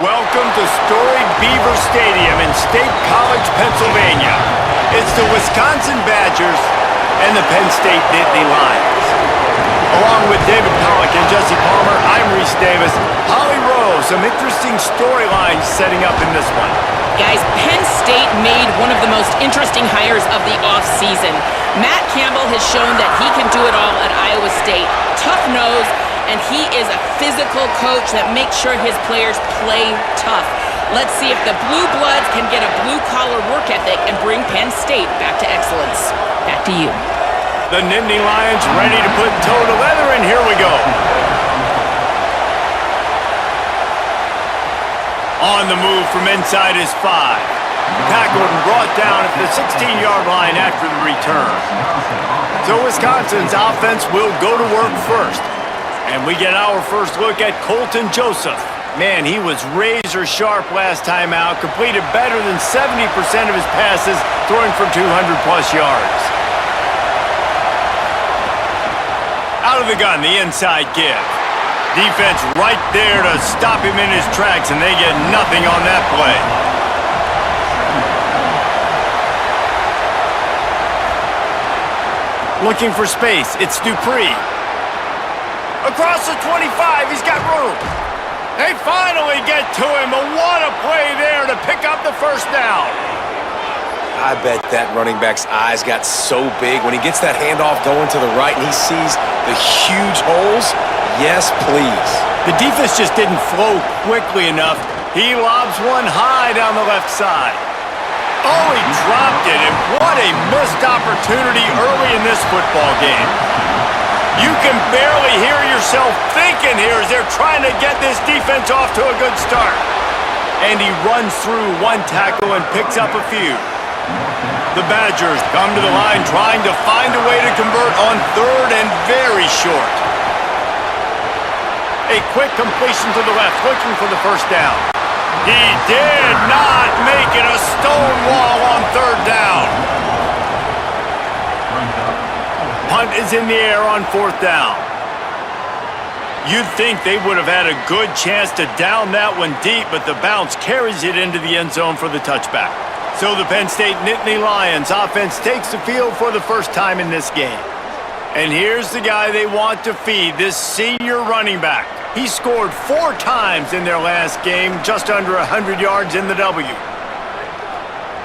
Welcome to storied Beaver Stadium in State College, Pennsylvania. It's the Wisconsin Badgers and the Penn State Nittany Lions. Along with David Pollack and Jesse Palmer, I'm Reese Davis. Holly Rowe, some interesting storylines setting up in this one. Guys, Penn State made one of the most interesting hires of the offseason. Matt Campbell has shown that he can do it all at Iowa State. Tough nose, and he is a physical coach that makes sure his players play tough. Let's see if the Blue Bloods can get a blue-collar work ethic and bring Penn State back to excellence. Back to you. The Nittany Lions ready to put toe to leather, and here we go. On the move from inside his 5. Tackled and brought down at the 16-yard line after the return. So Wisconsin's offense will go to work first. And we get our first look at Colton Joseph. Man, he was razor sharp last time out, completed better than 70% of his passes, throwing for 200-plus yards. Out of the gun, the inside give. Defense right there to stop him in his tracks, and they get nothing on that play. Looking for space, it's Dupree. Across the 25, he's got room. They finally get to him, but what a play there to pick up the first down. I bet that running back's eyes got so big when he gets that handoff going to the right and he sees the huge holes. Yes, please. The defense just didn't flow quickly enough. He lobs one high down the left side. Oh, he dropped it, and what a missed opportunity early in this football game. You can barely hear yourself thinking here as they're trying to get this defense off to a good start. And he runs through one tackle and picks up a few. The Badgers come to the line trying to find a way to convert on third and very short. A quick completion to the left, looking for the first down. He did not make it, a stone wall on third down. Punt is in the air on fourth down. You'd think they would have had a good chance to down that one deep, but the bounce carries it into the end zone for the touchback. So the Penn State Nittany Lions offense takes the field for the first time in this game. And here's the guy they want to feed, this senior running back. He scored 4 times in their last game, just under 100 yards in the W.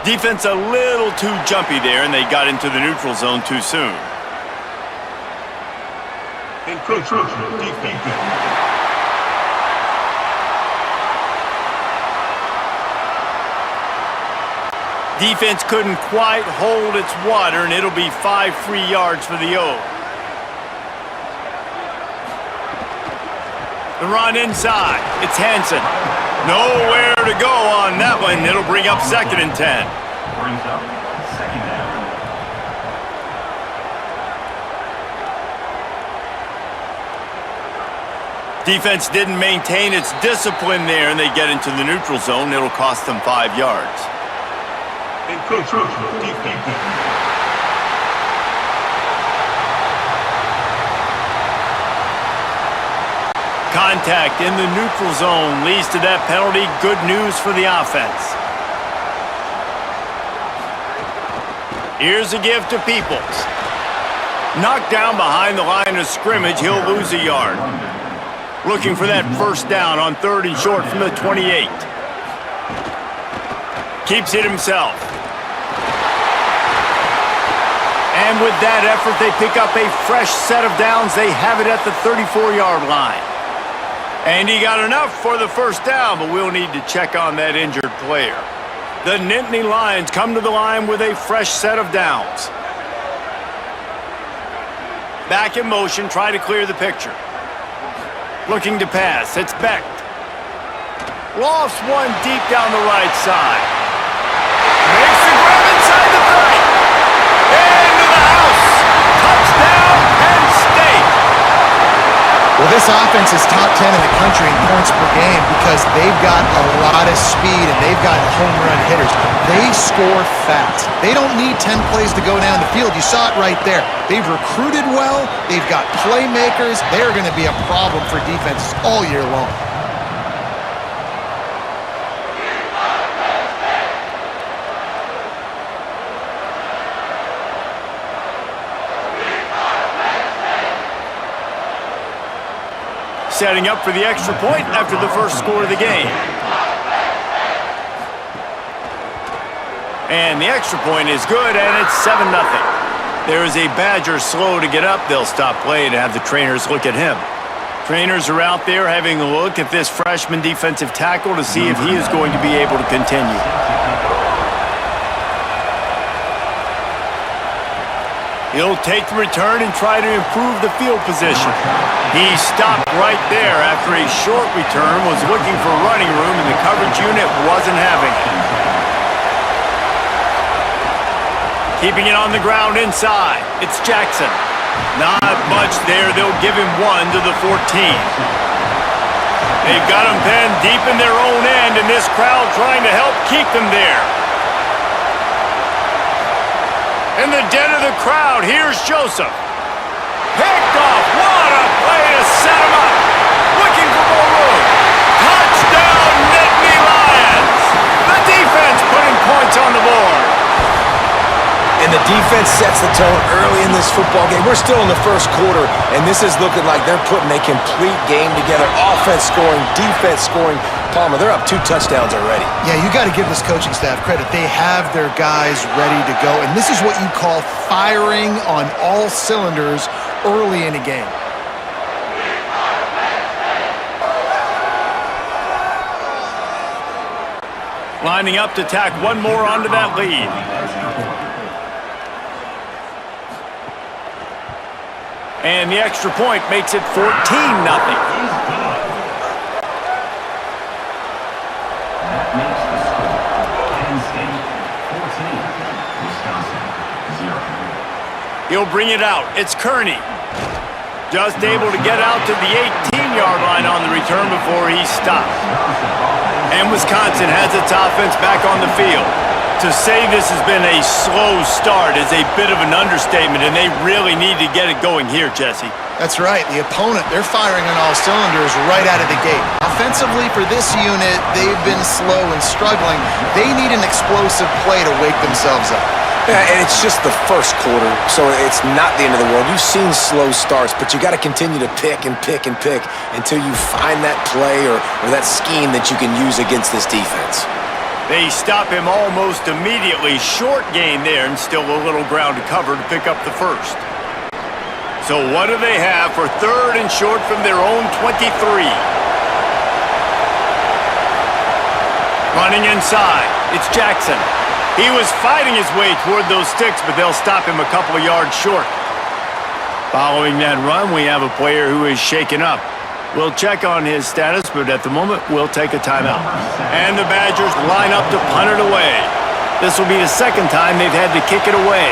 Defense a little too jumpy there, and they got into the neutral zone too soon. Defense couldn't quite hold its water, and it'll be 5 free yards for the O. The run inside. It's Hansen. Nowhere to go on that one. It'll bring up 2nd and 10. Brings up 2nd down. Defense didn't maintain its discipline there, and they get into the neutral zone. It'll cost them 5 yards. Contact in the neutral zone leads to that penalty. Good news for the offense. Here's a give to Peoples. Knocked down behind the line of scrimmage, he'll lose a yard. Looking for that first down on 3rd and short from the 28. Keeps it himself. And with that effort, they pick up a fresh set of downs. They have it at the 34-yard line. And he got enough for the first down, but we'll need to check on that injured player. The Nittany Lions come to the line with a fresh set of downs. Back in motion, try to clear the picture. Looking to pass, it's Becht. Lofts one deep down the right side. Makes the grab inside the 30. Into the house. Touchdown, Penn State. Well, this offense is top 10 in the country in points per game because they've got a lot of speed and they've got home run hitters. They score fast. They don't need 10 plays to go down the field. You saw it right there. They've recruited well. They've got playmakers. They're going to be a problem for defenses all year long. setting up for the extra point after the first score of the game. And the extra point is good, and it's 7-0. There is a Badger slow to get up. They'll stop play and have the trainers look at him. Trainers are out there having a look at this freshman defensive tackle to see if he is going to be able to continue. He'll take the return and try to improve the field position. He stopped right there after a short return, was looking for running room, and the coverage unit wasn't having it. Keeping it on the ground inside, it's Jackson. Not much there. They'll give him 1 to the 14. They've got him pinned deep in their own end, and this crowd trying to help keep them there. In the den of the crowd, here's Joseph. Picked off. What a play to set him up. Looking for more room. Touchdown, Nittany Lions. The defense putting points on the board. And the defense sets the tone early in this football game. We're still in the first quarter, and this is looking like they're putting a complete game together. Offense scoring, defense scoring. Palmer, they're up 2 touchdowns already. Yeah, you got to give this coaching staff credit. They have their guys ready to go, and this is what you call firing on all cylinders early in a game. Lining up to tack one more onto that lead. And the extra point makes it 14-0. That makes the score Penn State 14, Wisconsin 0. He'll bring it out. It's Kearney. Just able to get out to the 18-yard line on the return before he stopped. And Wisconsin has its offense back on the field. To say this has been a slow start is a bit of an understatement, and they really need to get it going here, Jesse. That's right. The opponent, they're firing on all cylinders right out of the gate. Offensively, for this unit, they've been slow and struggling. They need an explosive play to wake themselves up. Yeah, and it's just the first quarter, so it's not the end of the world. You've seen slow starts, but you got to continue to pick and pick and pick until you find that play or that scheme that you can use against this defense. They stop him almost immediately. Short gain there and still a little ground to cover to pick up the first. So what do they have for 3rd and short from their own 23? Running inside, it's Jackson. He was fighting his way toward those sticks, but they'll stop him a couple of yards short. Following that run, we have a player who is shaken up. We'll check on his status, but at the moment, we'll take a timeout. And the Badgers line up to punt it away. This will be the second time they've had to kick it away.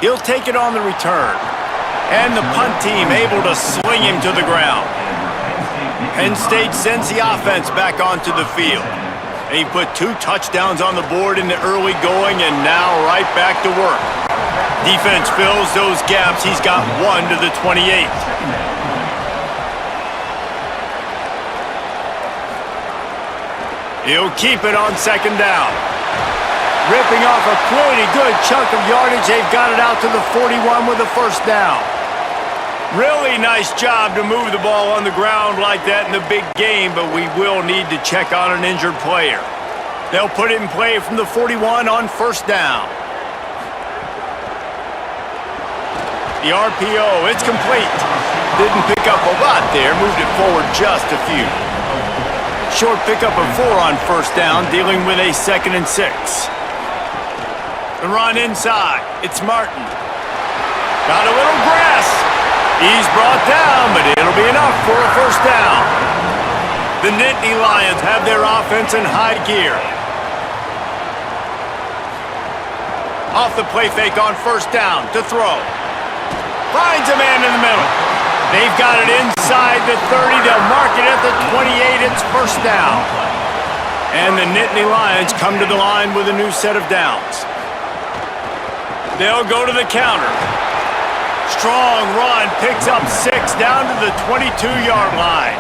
He'll take it on the return. And the punt team able to sling him to the ground. Penn State sends the offense back onto the field. They put 2 touchdowns on the board in the early going, and now right back to work. Defense fills those gaps. He's got 1 to the 28. He'll keep it on 2nd down. Ripping off a pretty good chunk of yardage. They've got it out to the 41 with a 1st down. Really nice job to move the ball on the ground like that in the big game, but we will need to check on an injured player. They'll put it in play from the 41 on 1st down. The RPO, it's complete. Didn't pick up a lot there, moved it forward just a few. Short pickup of 4 on 1st down, dealing with a 2nd and 6. The run inside, it's Martin. Got a little grass. He's brought down, but it'll be enough for a 1st down. The Nittany Lions have their offense in high gear. Off the play fake on 1st down to throw. Finds a man in the middle. They've got it inside the 30. They'll mark it at the 28. It's 1st down. And the Nittany Lions come to the line with a new set of downs. They'll go to the counter. Strong run, picks up 6 down to the 22-yard line.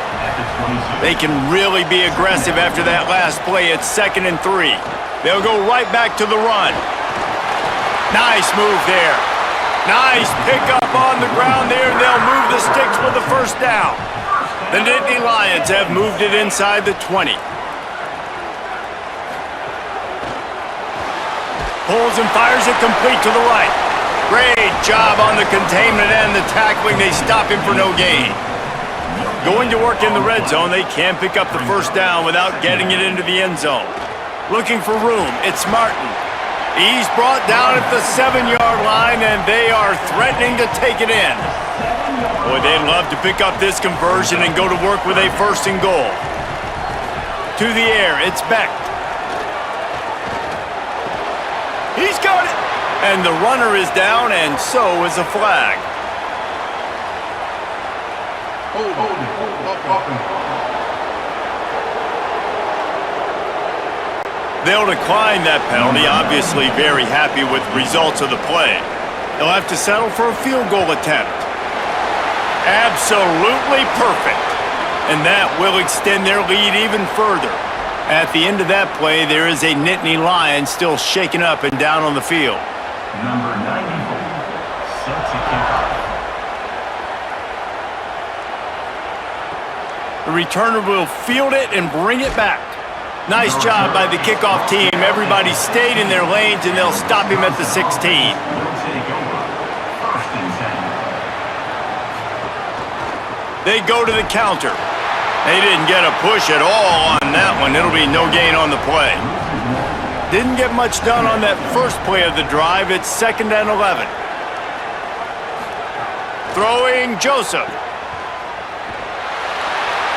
They can really be aggressive after that last play. It's 2nd and 3. They'll go right back to the run. Nice move there. Nice pickup on the ground there. They'll move the sticks for the first down. The Nittany Lions have moved it inside the 20. Pulls and fires it complete to the right. Great job on the containment and the tackling. They stop him for no gain. Going to work in the red zone, they can't pick up the first down without getting it into the end zone. Looking for room, it's Martin. He's brought down at the 7-yard line, and they are threatening to take it in. Boy, they'd love to pick up this conversion and go to work with a first and goal. To the air, it's Beck. He's got it! And the runner is down, and so is a flag. They'll decline that penalty, obviously very happy with the results of the play. They'll have to settle for a field goal attempt. Absolutely perfect. And that will extend their lead even further. At the end of that play, there is a Nittany Lion still shaken up and down on the field. Number 94, set to kick off. The returner will field it and bring it back. Nice job by the kickoff team. Everybody stayed in their lanes, and they'll stop him at the 16. Will take over. First and 10. They go to the counter. They didn't get a push at all on that one. It'll be no gain on the play. Didn't get much done on that first play of the drive. It's 2nd and 11. Throwing Joseph.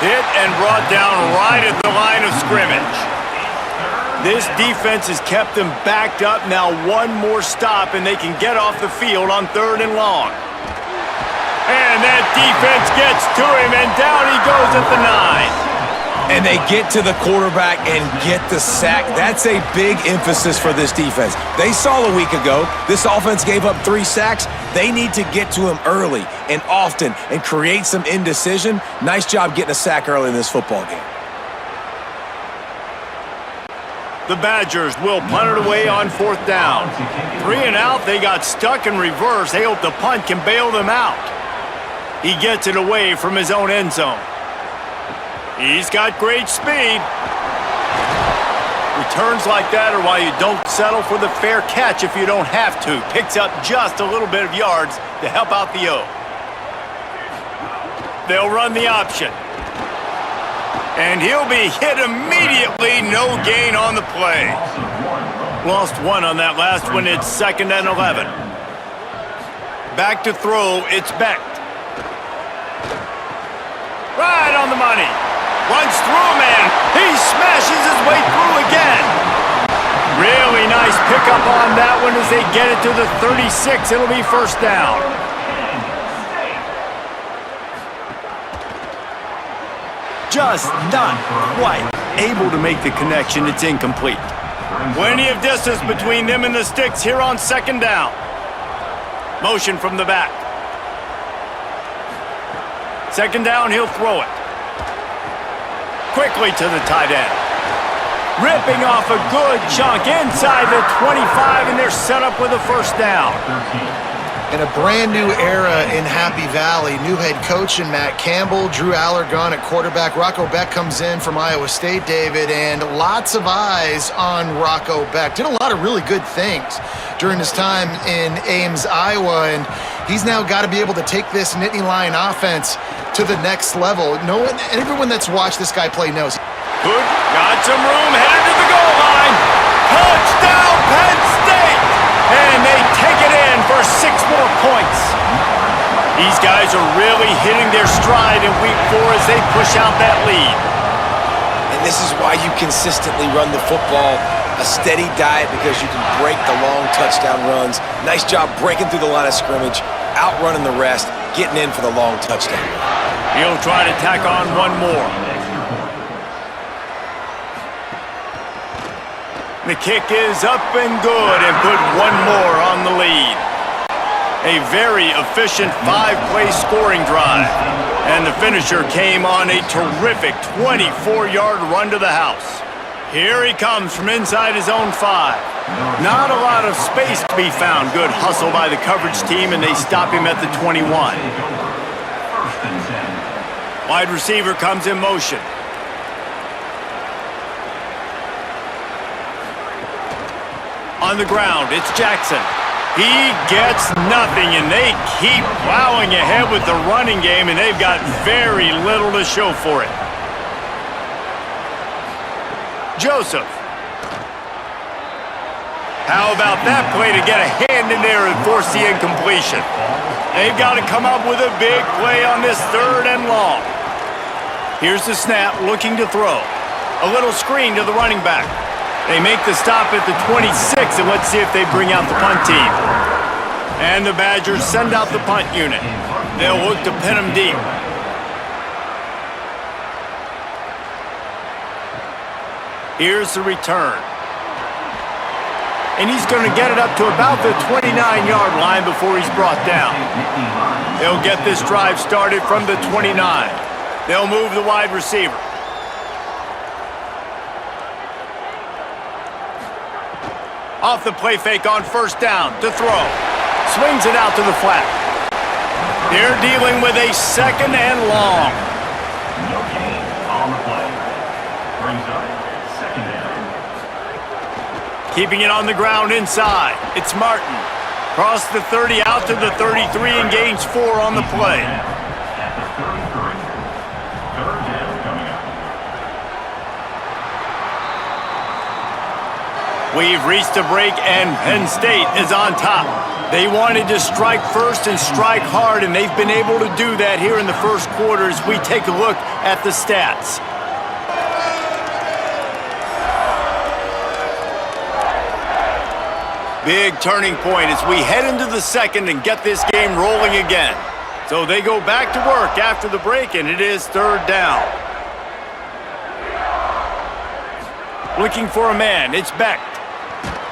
Hit and brought down right at the line of scrimmage. This defense has kept them backed up. Now one more stop and they can get off the field on 3rd and long. And that defense gets to him, and down he goes at the 9. And they get to the quarterback and get the sack. That's a big emphasis for this defense. They saw a week ago, this offense gave up 3 sacks. They need to get to him early and often and create some indecision. Nice job getting a sack early in this football game. The Badgers will punt it away on 4th down. 3 and out, they got stuck in reverse. They hope the punt can bail them out. He gets it away from his own end zone. He's got great speed. Returns like that are why you don't settle for the fair catch if you don't have to. Picks up just a little bit of yards to help out the O. They'll run the option. And he'll be hit immediately. No gain on the play. Lost 1 on that last one. It's 2nd and 11. Back to throw. It's Beck. Right on the money. Runs through a man. He smashes his way through again. Really nice pickup on that one as they get it to the 36. It'll be first down. Just not quite able to make the connection. It's incomplete. Plenty of distance between them and the sticks here on 2nd down. Motion from the back. 2nd down, he'll throw it. Quickly to the tight end. Ripping off a good chunk inside the 25, and they're set up with a first down. In a brand new era in Happy Valley, new head coach in Matt Campbell, Drew Allergon at quarterback. Rocco Beck comes in from Iowa State, David, and lots of eyes on Rocco Beck. Did a lot of really good things during his time in Ames, Iowa, and he's now got to be able to take this Nittany Lion offense to the next level. No one, everyone that's watched this guy play knows. Good, got some room, headed to the goal line. Touchdown, Penn State! And they take it in for 6 more points. These guys are really hitting their stride in week 4 as they push out that lead. And this is why you consistently run the football, a steady diet, because you can break the long touchdown runs. Nice job breaking through the line of scrimmage, outrunning the rest, getting in for the long touchdown. He'll try to tack on one more. The kick is up and good and put one more on the lead. A very efficient 5-play scoring drive. And the finisher came on a terrific 24-yard run to the house. Here he comes from inside his own 5. Not a lot of space to be found. Good hustle by the coverage team, and they stop him at the 21. Wide receiver comes in motion. On the ground, it's Jackson. He gets nothing, and they keep plowing ahead with the running game, and they've got very little to show for it. Joseph. How about that play to get a hand in there and force the incompletion? They've got to come up with a big play on this 3rd and long. Here's the snap, looking to throw. A little screen to the running back. They make the stop at the 26, and let's see if they bring out the punt team. And the Badgers send out the punt unit. They'll look to pin them deep. Here's the return. And he's going to get it up to about the 29-yard line before he's brought down. They'll get this drive started from the 29. They'll move the wide receiver. Off the play fake on 1st down to throw. Swings it out to the flat. They're dealing with a 2nd and long. No gain on the play. Brings up 2nd down. Keeping it on the ground inside. It's Martin. Cross the 30 out to the 33 and gains 4 on the play. At the 33. 3rd down coming up. We've reached a break, and Penn State is on top. They wanted to strike first and strike hard, and they've been able to do that here in the first quarter as we take a look at the stats. Big turning point as we head into the 2nd and get this game rolling again. So they go back to work after the break, and it is 3rd down. Looking for a man, it's Beck.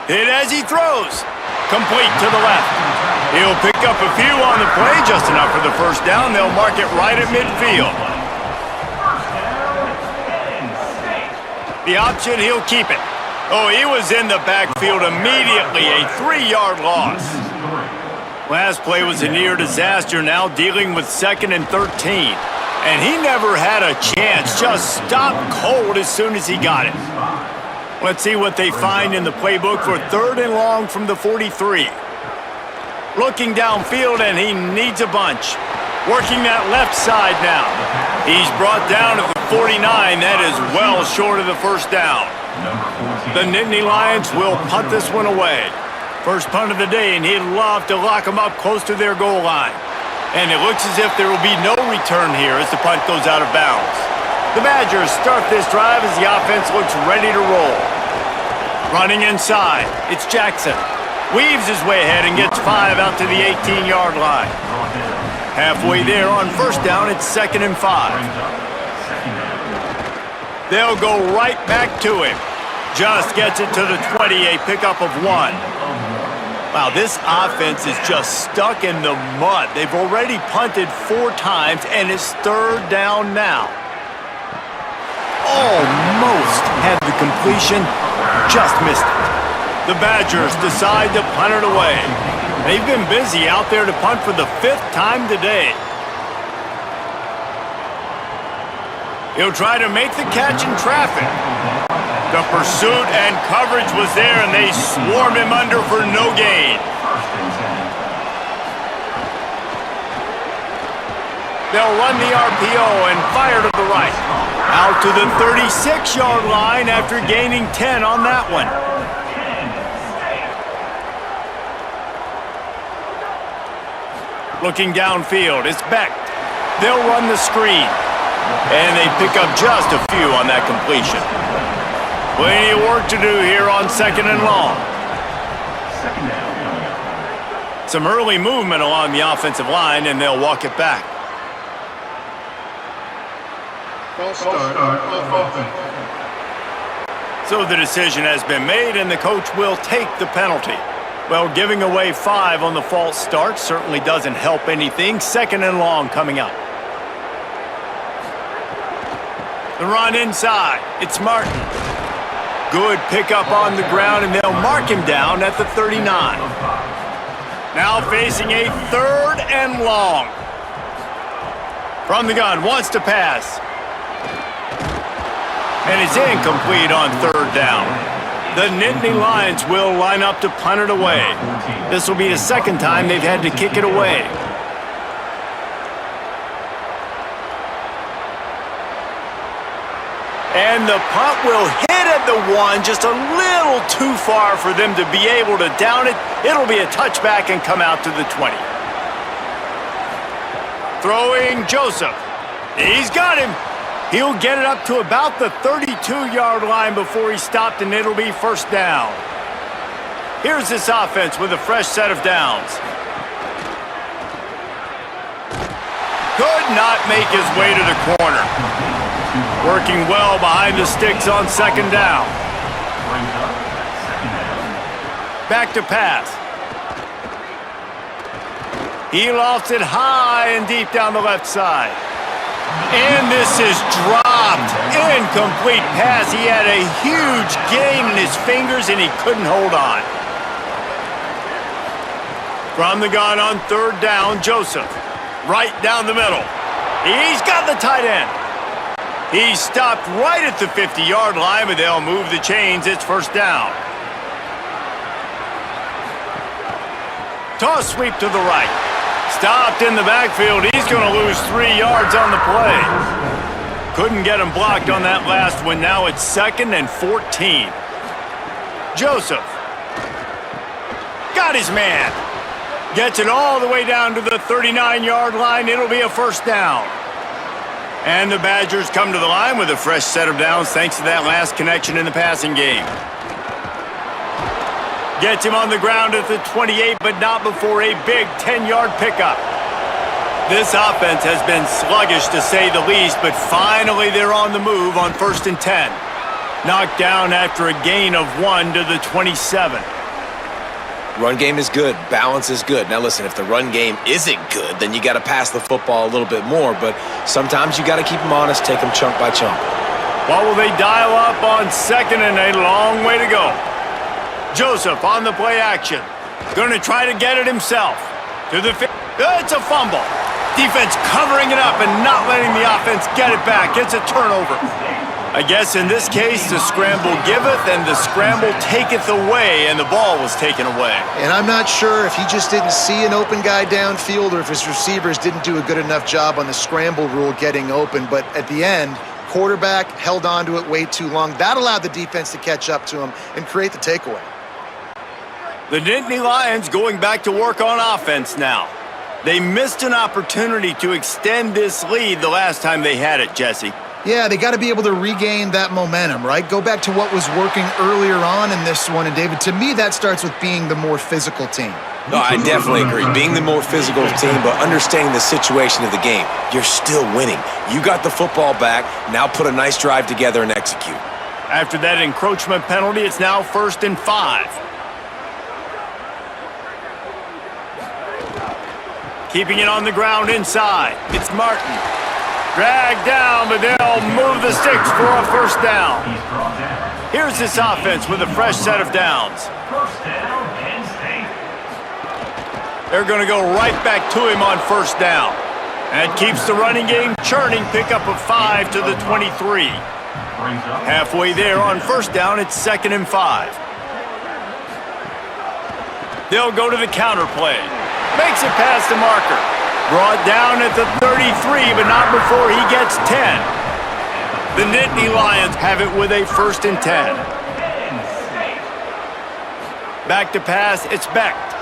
Hit as he throws. Complete to the left. He'll pick up a few on the play, just enough for the 1st down. They'll mark it right at midfield. The option, he'll keep it. Oh, he was in the backfield immediately. A 3-yard loss. Last play was a near disaster, now dealing with 2nd and 13. And he never had a chance. Just stopped cold as soon as he got it. Let's see what they find in the playbook for 3rd and long from the 43. Looking downfield, and he needs a bunch. Working that left side now. He's brought down at the 49. That is well short of the 1st down. The Nittany Lions will punt this one away. First punt of the day, and he'd love to lock them up close to their goal line. And it looks as if there will be no return here as the punt goes out of bounds. The Badgers start this drive as the offense looks ready to roll. Running inside, it's Jackson. Weaves his way ahead and gets 5 out to the 18-yard line. Halfway there on 1st down, it's 2nd and 5. They'll go right back to him. Just gets it to the 20, a pickup of 1. Wow, this offense is just stuck in the mud. They've already punted 4 times, and it's 3rd down now. Almost had the completion, just missed it. The Badgers decide to punt it away. They've been busy out there to punt for the 5th time today. He'll try to make the catch in traffic. The pursuit and coverage was there, and they swarm him under for no gain. They'll run the RPO and fire to the right. Out to the 36-yard line after gaining 10 on that one. Looking downfield, it's Beck. They'll run the screen. And they pick up just a few on that completion. Plenty of work to do here on 2nd and long. Some early movement along the offensive line, and they'll walk it back. So the decision has been made, and the coach will take the penalty. Well, giving away 5 on the false start certainly doesn't help anything. 2nd and long coming up. The run inside. It's Martin. Good pickup on the ground, and they'll mark him down at the 39. Now facing a 3rd and long. From the gun, wants to pass. And it's incomplete on 3rd down. The Nittany Lions will line up to punt it away. This will be the 2nd time they've had to kick it away. And the punt will hit at the 1, just a little too far for them to be able to down it. It'll be a touchback and come out to the 20. Throwing Joseph. He's got him. He'll get it up to about the 32-yard line before he's stopped, and it'll be 1st down. Here's this offense with a fresh set of downs. Could not make his way to the corner. Working well behind the sticks on 2nd down. Back to pass. He lofts it high and deep down the left side. And this is dropped. Incomplete pass. He had a huge gain in his fingers and he couldn't hold on. From the gun on 3rd down, Joseph. Right down the middle. He's got the tight end. He stopped right at the 50-yard line, but they'll move the chains. It's 1st down. Toss sweep to the right. Stopped in the backfield. He's going to lose 3 yards on the play. Couldn't get him blocked on that last one. Now it's 2nd and 14. Joseph. Got his man. Gets it all the way down to the 39-yard line. It'll be a 1st down. And the Badgers come to the line with a fresh set of downs thanks to that last connection in the passing game. Gets him on the ground at the 28, but not before a big 10-yard pickup. This offense has been sluggish to say the least, but finally they're on the move on 1st and 10. Knocked down after a gain of 1 to the 27. Run game is good. Balance is good. Now listen, if the run game isn't good, then you got to pass the football a little bit more, but sometimes you got to keep them honest, take them chunk by chunk. What will they dial up on 2nd and a long way to go? Joseph on the play action. Going to try to get it himself. To the it's a fumble. Defense covering it up and not letting the offense get it back. It's a turnover. I guess in this case, the scramble giveth and the scramble taketh away, and the ball was taken away. And I'm not sure if he just didn't see an open guy downfield or if his receivers didn't do a good enough job on the scramble rule getting open. But at the end, quarterback held on to it way too long. That allowed the defense to catch up to him and create the takeaway. The Nittany Lions going back to work on offense now. They missed an opportunity to extend this lead the last time they had it, Jesse. Yeah, they got to be able to regain that momentum, right? Go back to what was working earlier on in this one. And, David, to me, that starts with being the more physical team. No, I definitely agree. Being the more physical team, but understanding the situation of the game. You're still winning. You got the football back. Now put a nice drive together and execute. After that encroachment penalty, it's now 1st and 5. Keeping it on the ground inside. It's Martin. Dragged down, but they'll move the sticks for a 1st down. Here's this offense with a fresh set of downs. 1st down, Penn State. They're going to go right back to him on 1st down. That keeps the running game churning. Pickup of 5 to the 23. Halfway there on 1st down, it's 2nd and 5. They'll go to the counter play. Makes it past the marker. Brought down at the 33, but not before he gets 10. The Nittany Lions have it with a 1st and 10. Back to pass, it's Becht.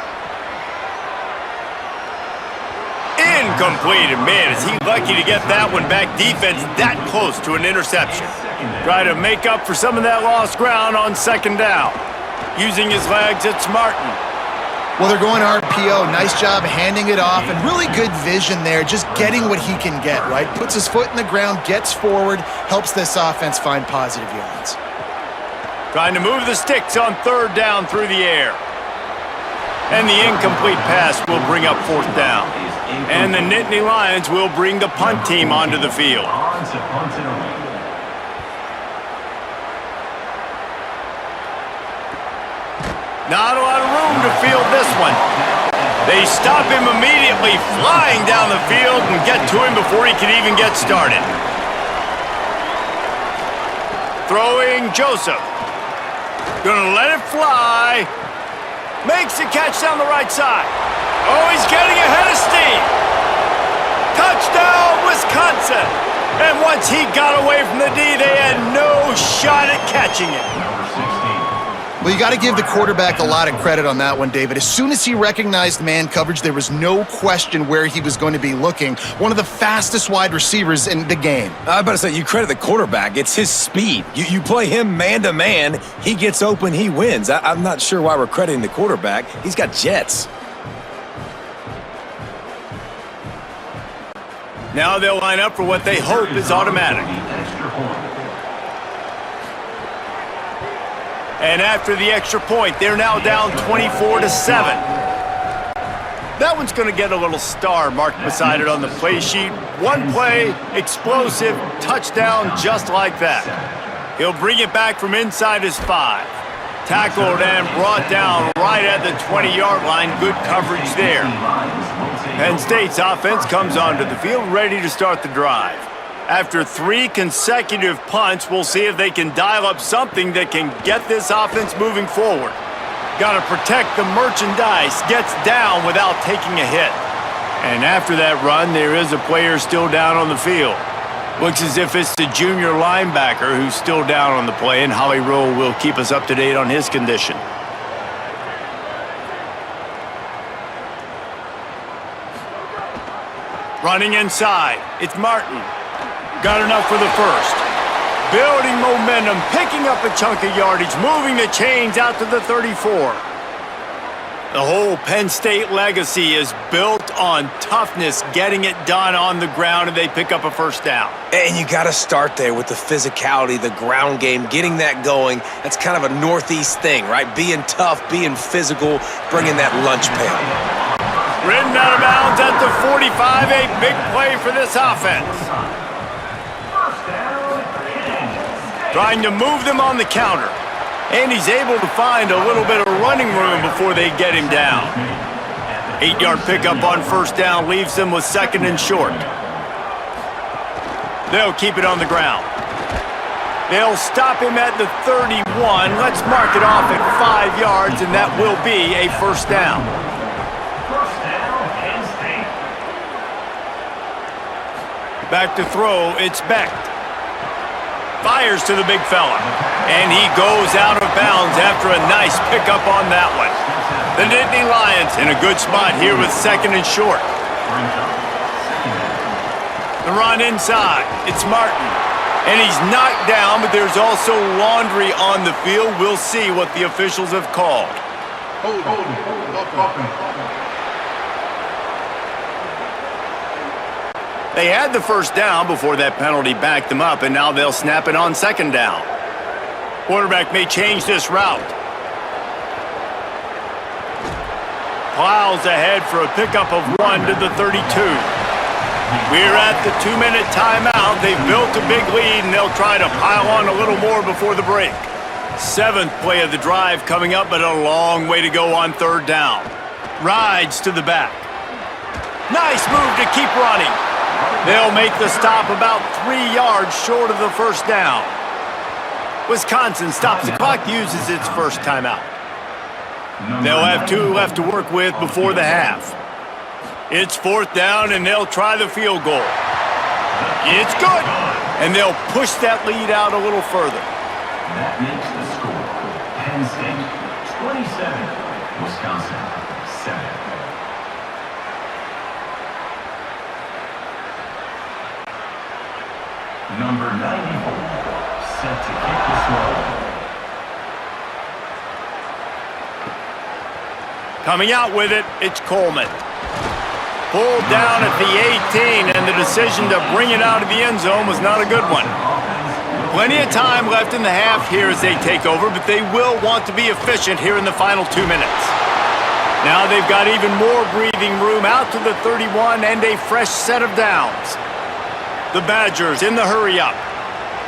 Incomplete, and man, is he lucky to get that one back. Defense that close to an interception. Try to make up for some of that lost ground on 2nd down. Using his legs, it's Martin. Well, they're going RPO. Nice job handing it off, and really good vision there, just getting what he can get, right? Puts his foot in the ground, gets forward, helps this offense find positive yards. Trying to move the sticks on 3rd down through the air. And the incomplete pass will bring up 4th down. And the Nittany Lions will bring the punt team onto the field. Not a lot of room to field this one. They stop him immediately, flying down the field and get to him before he can even get started. Throwing Joseph. Gonna let it fly. Makes the catch down the right side. Oh, he's getting ahead of steam. Touchdown, Wisconsin. And once he got away from the D, they had no shot at catching it. Well, you got to give the quarterback a lot of credit on that one, David. As soon as he recognized man coverage, there was no question where he was going to be looking. One of the fastest wide receivers in the game. I was about to say, you credit the quarterback. It's his speed. You play him man-to-man, he gets open, he wins. I'm not sure why we're crediting the quarterback. He's got jets. Now they'll line up for what they hope is automatic. And after the extra point, they're now down 24-7. That one's going to get a little star marked beside it on the play sheet. One play, explosive, touchdown just like that. He'll bring it back from inside his 5. Tackled and brought down right at the 20-yard line. Good coverage there. Penn State's offense comes onto the field ready to start the drive. After 3 consecutive punts, we'll see if they can dial up something that can get this offense moving forward. Got to protect the merchandise, gets down without taking a hit. And after that run, there is a player still down on the field. Looks as if it's the junior linebacker who's still down on the play, and Holly Rowe will keep us up to date on his condition. Running inside, it's Martin. Got enough for the first. Building momentum, picking up a chunk of yardage, moving the chains out to the 34. The whole Penn State legacy is built on toughness, getting it done on the ground, and they pick up a first down. And you got to start there with the physicality, the ground game, getting that going. That's kind of a Northeast thing, right? Being tough, being physical, bringing that lunch pail. Ridden out of bounds at the 45, a big play for this offense. Trying to move them on the counter. And he's able to find a little bit of running room before they get him down. 8-yard pickup on first down leaves them with 2nd and short. They'll keep it on the ground. They'll stop him at the 31. Let's mark it off at 5 yards, and that will be a first down. Back to throw, it's Beck. Fires to the big fella, and he goes out of bounds after a nice pickup on that one. The Nittany Lions in a good spot here with 2nd and short. The run inside, it's Martin, and he's knocked down, but there's also laundry on the field. We'll see what the officials have called. They had the first down before that penalty backed them up, and now they'll snap it on 2nd down. Quarterback may change this route. Plows ahead for a pickup of 1 to the 32. We're at the 2-minute timeout. They've built a big lead, and they'll try to pile on a little more before the break. 7th play of the drive coming up, but a long way to go on 3rd down. Rides to the back. Nice move to keep running. They'll make the stop about 3 yards short of the first down. Wisconsin stops the clock, uses its first timeout. They'll have 2 left to work with before the half. It's 4th down, and they'll try the field goal. It's good, and they'll push that lead out a little further. That makes the score Penn State 27, Wisconsin 7. Number 94, set to kick this one. Coming out with it, it's Coleman. Pulled down at the 18, and the decision to bring it out of the end zone was not a good one. Plenty of time left in the half here as they take over, but they will want to be efficient here in the final 2 minutes. Now they've got even more breathing room out to the 31 and a fresh set of downs. The Badgers in the hurry-up.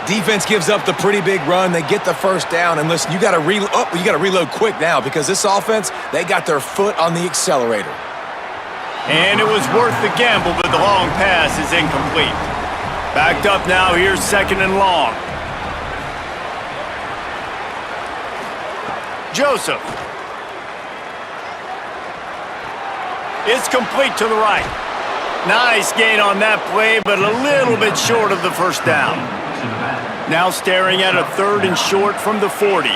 Defense gives up the pretty big run. They get the first down. And listen, you got to reload quick now because this offense, they got their foot on the accelerator. And it was worth the gamble, but the long pass is incomplete. Backed up now, here's 2nd and long. Joseph. It's complete to the right. Nice gain on that play, but a little bit short of the first down. Now staring at a 3rd and short from the 40.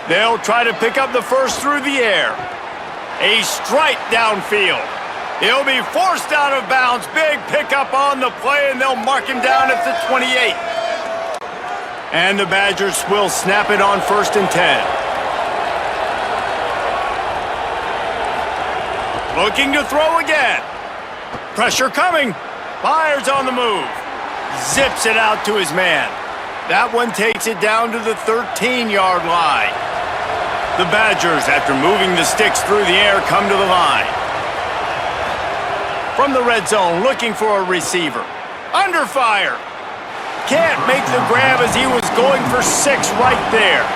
They'll try to pick up the first through the air. A strike downfield. He'll be forced out of bounds. Big pickup on the play, and they'll mark him down at the 28. And the Badgers will snap it on 1st and 10. Looking to throw again. Pressure coming. Fires on the move. Zips it out to his man. That one takes it down to the 13-yard line. The Badgers, after moving the sticks through the air, come to the line. From the red zone, looking for a receiver. Under fire. Can't make the grab as he was going for 6 right there.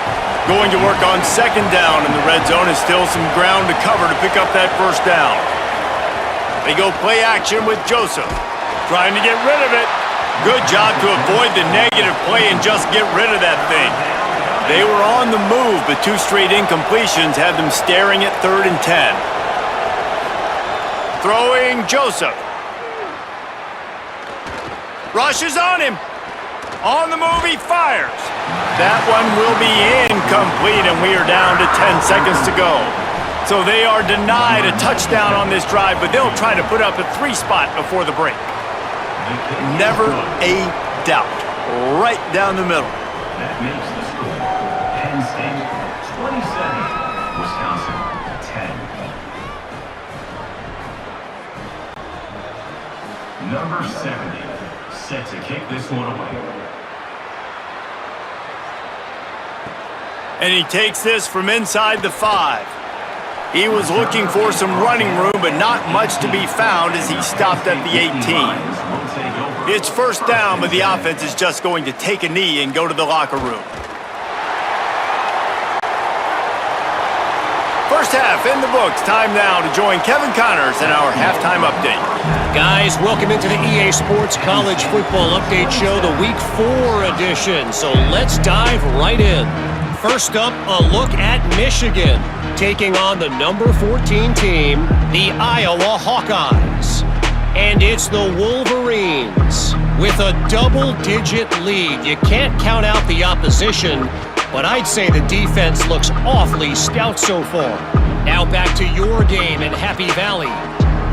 Going to work on 2nd down, and the red zone is still some ground to cover to pick up that first down. They go play action with Joseph. Trying to get rid of it. Good job to avoid the negative play and just get rid of that thing. They were on the move, but 2 straight incompletions had them staring at 3rd and 10. Throwing Joseph. Rushes on him. On the move, he fires. That one will be incomplete, and we are down to 10 seconds to go. So they are denied a touchdown on this drive, but they'll try to put up a 3 spot before the break. Never a doubt. Right down the middle. That makes the score Penn State 27, Wisconsin 10. Number 70, set to kick this one away. And he takes this from inside the 5. He was looking for some running room, but not much to be found as he stopped at the 18. It's first down, but the offense is just going to take a knee and go to the locker room. First half in the books. Time now to join Kevin Connors in our halftime update. Guys, welcome into the EA Sports College Football Update Show, the Week 4 edition. So let's dive right in. First up, a look at Michigan, taking on the number 14 team, the Iowa Hawkeyes. And it's the Wolverines with a double-digit lead. You can't count out the opposition, but I'd say the defense looks awfully stout so far. Now back to your game in Happy Valley.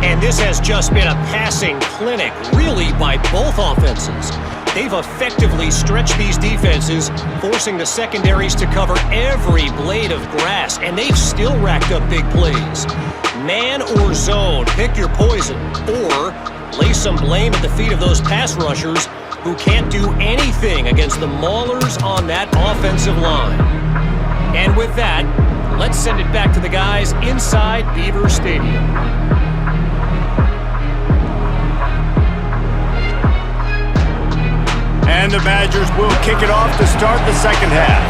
And this has just been a passing clinic, really, by both offenses. They've effectively stretched these defenses, forcing the secondaries to cover every blade of grass, and they've still racked up big plays. Man or zone, pick your poison, or lay some blame at the feet of those pass rushers who can't do anything against the maulers on that offensive line. And with that, let's send it back to the guys inside Beaver Stadium. And the Badgers will kick it off to start the second half.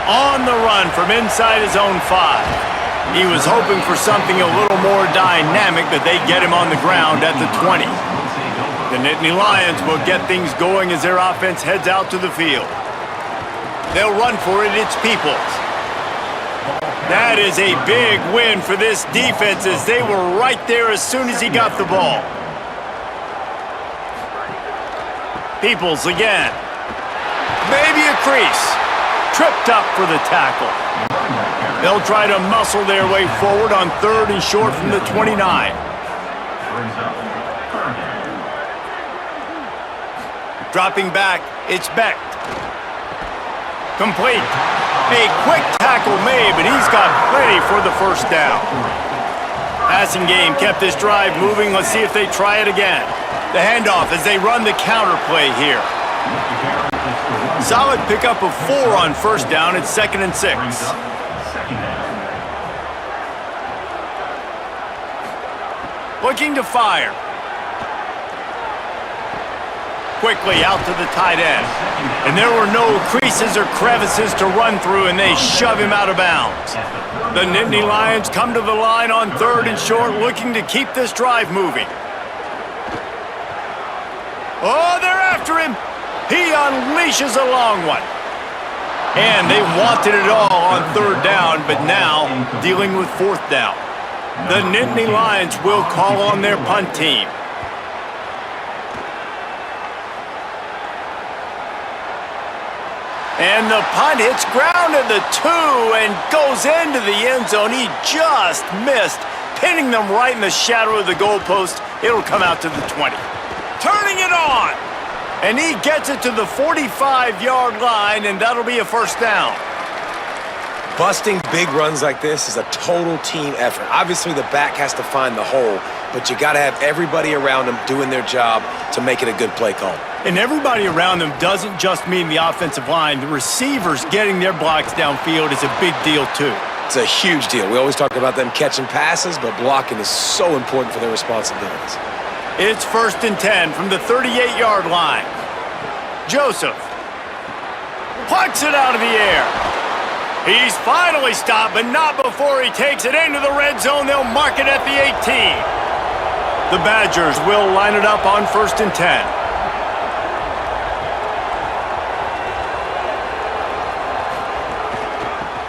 On the run from inside his own 5. He was hoping for something a little more dynamic, but they get him on the ground at the 20. The Nittany Lions will get things going as their offense heads out to the field. They'll run for it, it's Peoples. That is a big win for this defense as they were right there as soon as he got the ball. Peoples again. Maybe a crease. Tripped up for the tackle. They'll try to muscle their way forward on 3rd and short from the 29. Dropping back, it's Beck. Complete. A quick tackle made, but he's got plenty for the first down. Passing game kept this drive moving. Let's see if they try it again. The handoff as they run the counter play here. Solid pickup of 4 on first down. It's 2nd and 6. Looking to fire. Quickly out to the tight end. And there were no creases or crevices to run through, and they shove him out of bounds. The Nittany Lions come to the line on 3rd and short, looking to keep this drive moving. Oh, they're after him. He unleashes a long one. And they wanted it all on 3rd down, but now dealing with 4th down. The Nittany Lions will call on their punt team. And the punt hits ground at the 2 and goes into the end zone. He just missed, pinning them right in the shadow of the goalpost. It'll come out to the 20. Turning it on! And he gets it to the 45-yard line, and that'll be a 1st down. Busting big runs like this is a total team effort. Obviously, the back has to find the hole, but you got to have everybody around him doing their job to make it a good play call. And everybody around them doesn't just mean the offensive line. The receivers getting their blocks downfield is a big deal, too. It's a huge deal. We always talk about them catching passes, but blocking is so important for their responsibilities. It's 1st and 10 from the 38-yard line. Joseph plucks it out of the air. He's finally stopped, but not before he takes it into the red zone. They'll mark it at the 18. The Badgers will line it up on 1st and 10.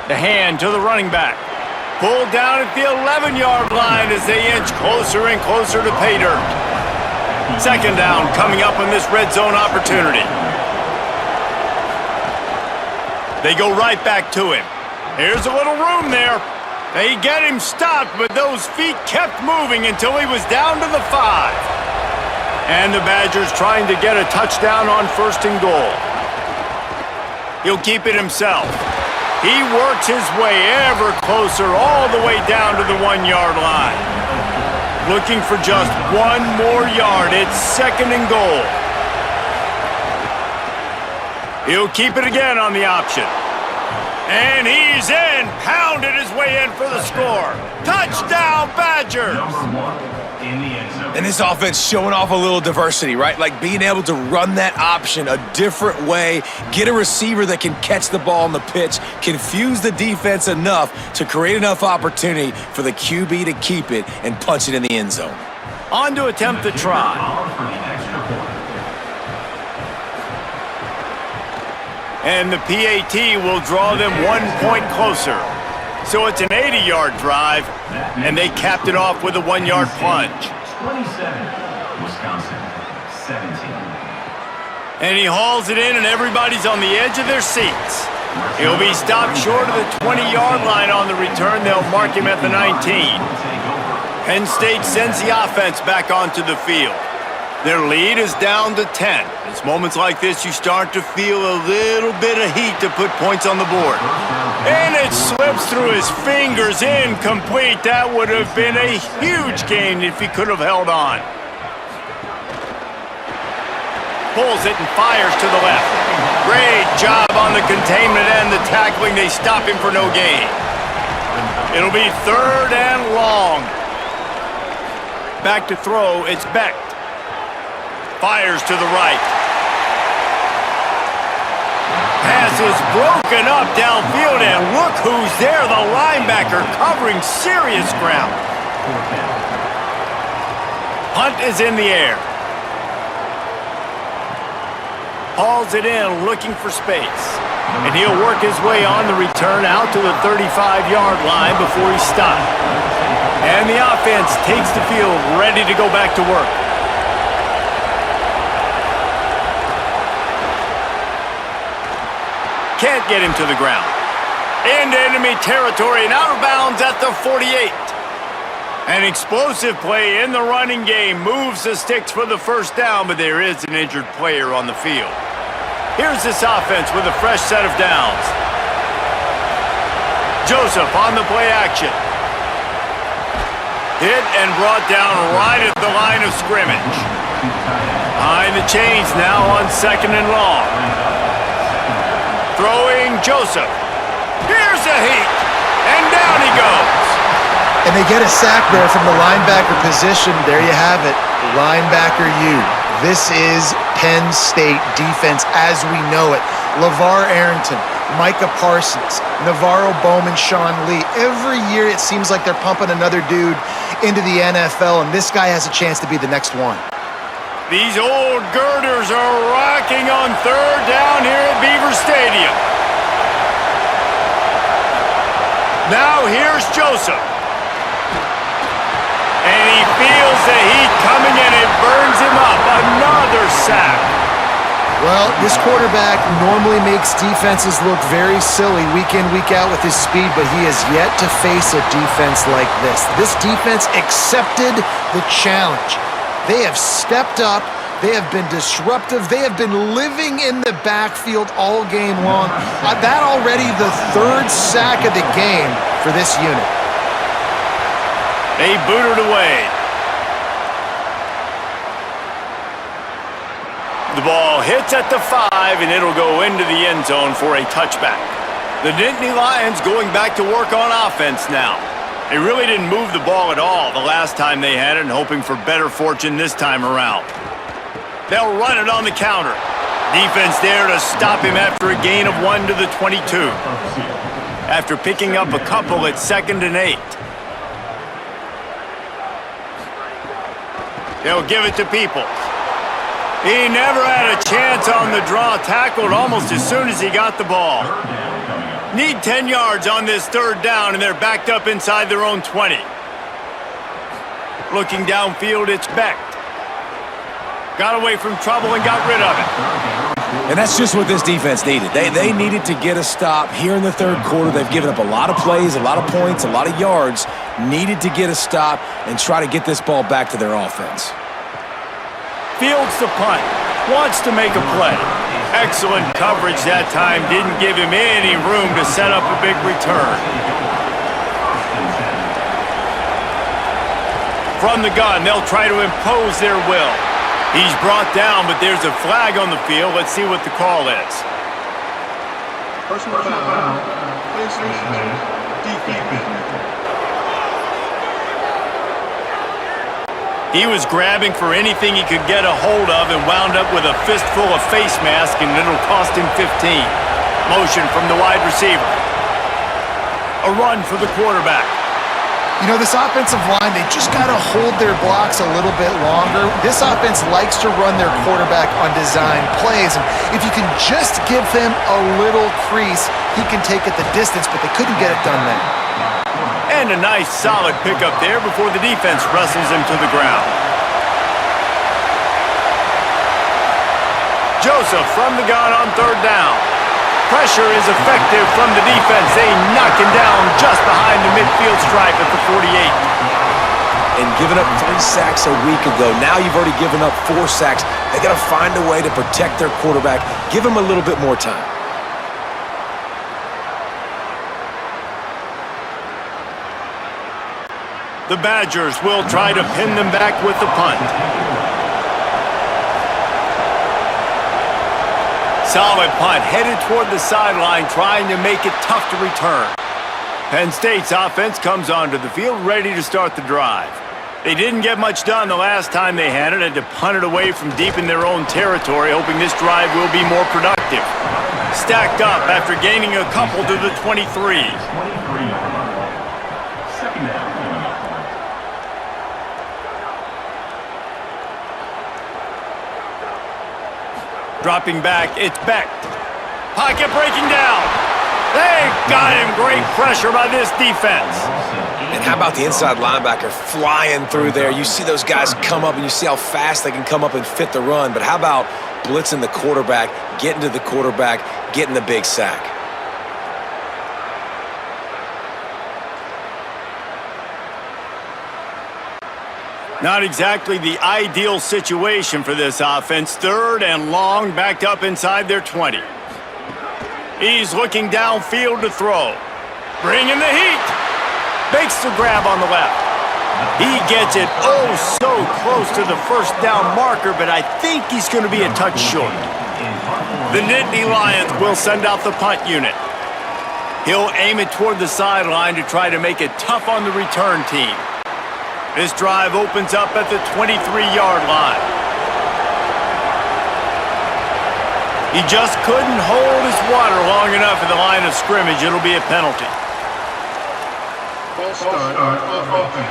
The hand to the running back. Pulled down at the 11-yard line as they inch closer and closer to pay dirt. 2nd down coming up on this red zone opportunity. They go right back to him. Here's a little room there. They get him stopped, but those feet kept moving until he was down to the 5. And the Badgers trying to get a touchdown on 1st and goal. He'll keep it himself. He works his way ever closer all the way down to the 1-yard line. Looking for just 1 more yard. It's 2nd and goal. He'll keep it again on the option. And he's in. Pounded his way in for the score. Touchdown, Badgers! And this offense showing off a little diversity, right? Like being able to run that option a different way, get a receiver that can catch the ball on the pitch, confuse the defense enough to create enough opportunity for the QB to keep it and punch it in the end zone. On to attempt the try. And the PAT will draw them 1 point closer. So it's an 80-yard drive, and they capped it off with a 1-yard plunge. 27, Wisconsin, 17. And he hauls it in, and everybody's on the edge of their seats. He'll be stopped short of the 20-yard line on the return. They'll mark him at the 19. Penn State sends the offense back onto the field. Their lead is down to 10. It's moments like this you start to feel a little bit of heat to put points on the board. And it slips through his fingers, incomplete. That would have been a huge gain if he could have held on. Pulls it and fires to the left. Great job on the containment and the tackling. They stop him for no gain. It'll be 3rd and long. Back to throw, it's Beck. Fires to the right. Pass is broken up downfield, and look who's there. The linebacker covering serious ground. Punt is in the air. Hauls it in, looking for space. And he'll work his way on the return out to the 35-yard line before he's stopped. And the offense takes the field, ready to go back to work. Can't get him to the ground. Into enemy territory and out of bounds at the 48. An explosive play in the running game moves the sticks for the 1st down, but there is an injured player on the field. Here's this offense with a fresh set of downs. Joseph on the play action. Hit and brought down right at the line of scrimmage. Behind the chains now on 2nd and long. Throwing Joseph. Here's a heat. And down he goes. And they get a sack there from the linebacker position. There you have it, linebacker U. This is Penn State defense as we know it. LeVar Arrington, Micah Parsons, Navarro Bowman, Sean Lee. Every year it seems like they're pumping another dude into the NFL, and this guy has a chance to be the next one. These old girders are rocking on third down here at Beaver Stadium. Now here's Joseph. And he feels the heat coming and it burns him up. Another sack. Well, this quarterback normally makes defenses look very silly week in, week out with his speed, but he has yet to face a defense like this. This defense accepted the challenge. They have stepped up. They have been disruptive. They have been living in the backfield all game long. That already the third sack of the game for this unit. They booted away. The ball hits at the 5, and it'll go into the end zone for a touchback. The Nittany Lions going back to work on offense now. They really didn't move the ball at all the last time they had it, and hoping for better fortune this time around. They'll run it on the counter. Defense there to stop him after a gain of 1 to the 22. After picking up a couple at 2nd and 8. They'll give it to Peoples. He never had a chance on the draw, tackled almost as soon as he got the ball. Need 10 yards on this third down, and they're backed up inside their own 20. Looking downfield, it's Beck. Got away from trouble and got rid of it. And that's just what this defense needed. They needed to get a stop here in the third quarter. They've given up a lot of plays, a lot of points, a lot of yards. Needed to get a stop and try to get this ball back to their offense. Fields the punt. Wants to make a play. Excellent coverage that time. Didn't give him any room to set up a big return. From the gun, they'll try to impose their will. He's brought down, but there's a flag on the field. Let's see what the call is. Personal foul. Penn State defense. He was grabbing for anything he could get a hold of and wound up with a fistful of face mask, and it'll cost him 15. Motion from the wide receiver. A run for the quarterback. You know, this offensive line, they just got to hold their blocks a little bit longer. This offense likes to run their quarterback on design plays, and if you can just give him a little crease, he can take it the distance, but they couldn't get it done there. And a nice solid pickup there before the defense wrestles him to the ground. Joseph from the gun on third down. Pressure is effective from the defense. They knock him down just behind the midfield stripe at the 48. And giving up 3 sacks a week ago. Now you've already given up 4 sacks. They got to find a way to protect their quarterback. Give him a little bit more time. The Badgers will try to pin them back with the punt. Solid punt, headed toward the sideline, trying to make it tough to return. Penn State's offense comes onto the field, ready to start the drive. They didn't get much done the last time they had it, had to punt it away from deep in their own territory, hoping this drive will be more productive. Stacked up after gaining a couple to the 23. 23 second down. Dropping back, it's Beck. Pocket breaking down. They got him. Great pressure by this defense. And how about the inside linebacker flying through there? You see those guys come up, and you see how fast they can come up and fit the run. But how about blitzing the quarterback, getting to the quarterback, getting the big sack? Not exactly the ideal situation for this offense. Third and long, backed up inside their 20. He's looking downfield to throw. Bringing the heat. Makes the grab on the left. He gets it oh so close to the first down marker, but I think he's going to be a touch short. The Nittany Lions will send out the punt unit. He'll aim it toward the sideline to try to make it tough on the return team. This drive opens up at the 23-yard line. He just couldn't hold his water long enough in the line of scrimmage. It'll be a penalty. False start on offense.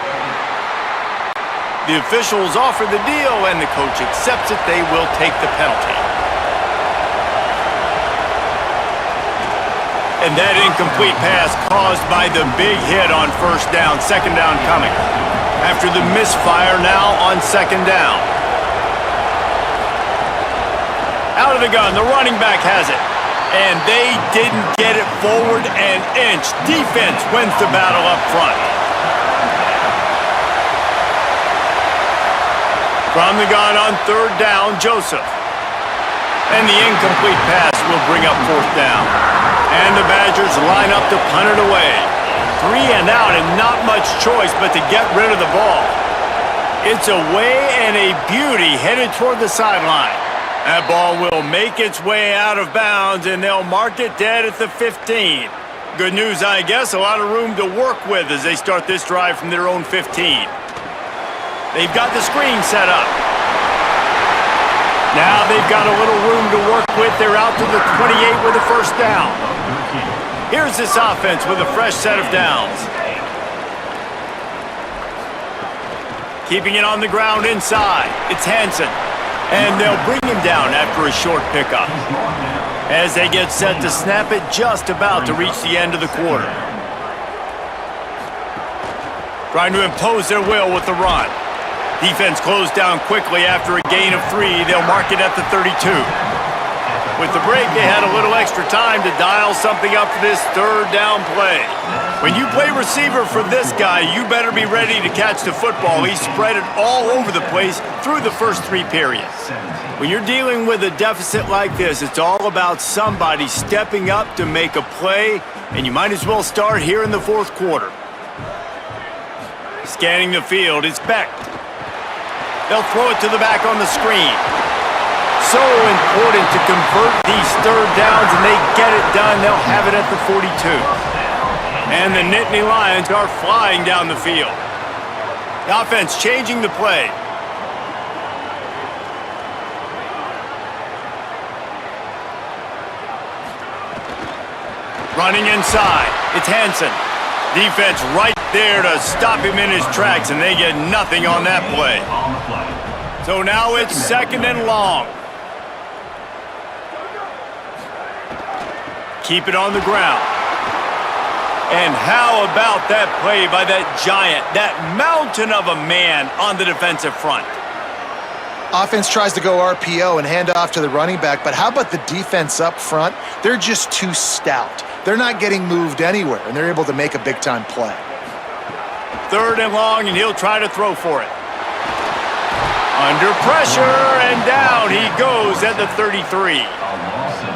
The officials offer the deal, and the coach accepts it. They will take the penalty. And that incomplete pass caused by the big hit on first down. Second down coming. After the misfire, now on second down. Out of the gun, the running back has it. And they didn't get it forward an inch. Defense wins the battle up front. From the gun on third down, Joseph. And the incomplete pass will bring up fourth down. And the Badgers line up to punt it away. 3 and out, and not much choice but to get rid of the ball. It's away and a beauty headed toward the sideline. That ball will make its way out of bounds, and they'll mark it dead at the 15. Good news, I guess, a lot of room to work with as they start this drive from their own 15. They've got the screen set up. Now they've got a little room to work with. They're out to the 28 with a first down. Here's this offense with a fresh set of downs. Keeping it on the ground inside. It's Hansen. And they'll bring him down after a short pickup. As they get set to snap it, just about to reach the end of the quarter. Trying to impose their will with the run. Defense closed down quickly after a gain of 3. They'll mark it at the 32. With the break, they had a little extra time to dial something up for this third down play. When you play receiver for this guy, you better be ready to catch the football. He spread it all over the place through the first 3 periods. When you're dealing with a deficit like this, it's all about somebody stepping up to make a play, and you might as well start here in the fourth quarter. Scanning the field, it's Beck. They'll throw it to the back on the screen. So important to convert these third downs, and they get it done. They'll have it at the 42. And the Nittany Lions are flying down the field. The offense changing the play. Running inside. It's Hansen. Defense right there to stop him in his tracks, and they get nothing on that play. So now it's second and long. Keep it on the ground. And how about that play by that giant, that mountain of a man on the defensive front? Offense tries to go RPO and hand off to the running back, but how about the defense up front? They're just too stout. They're not getting moved anywhere, and they're able to make a big-time play. Third and long, and he'll try to throw for it. Under pressure, and down he goes at the 33.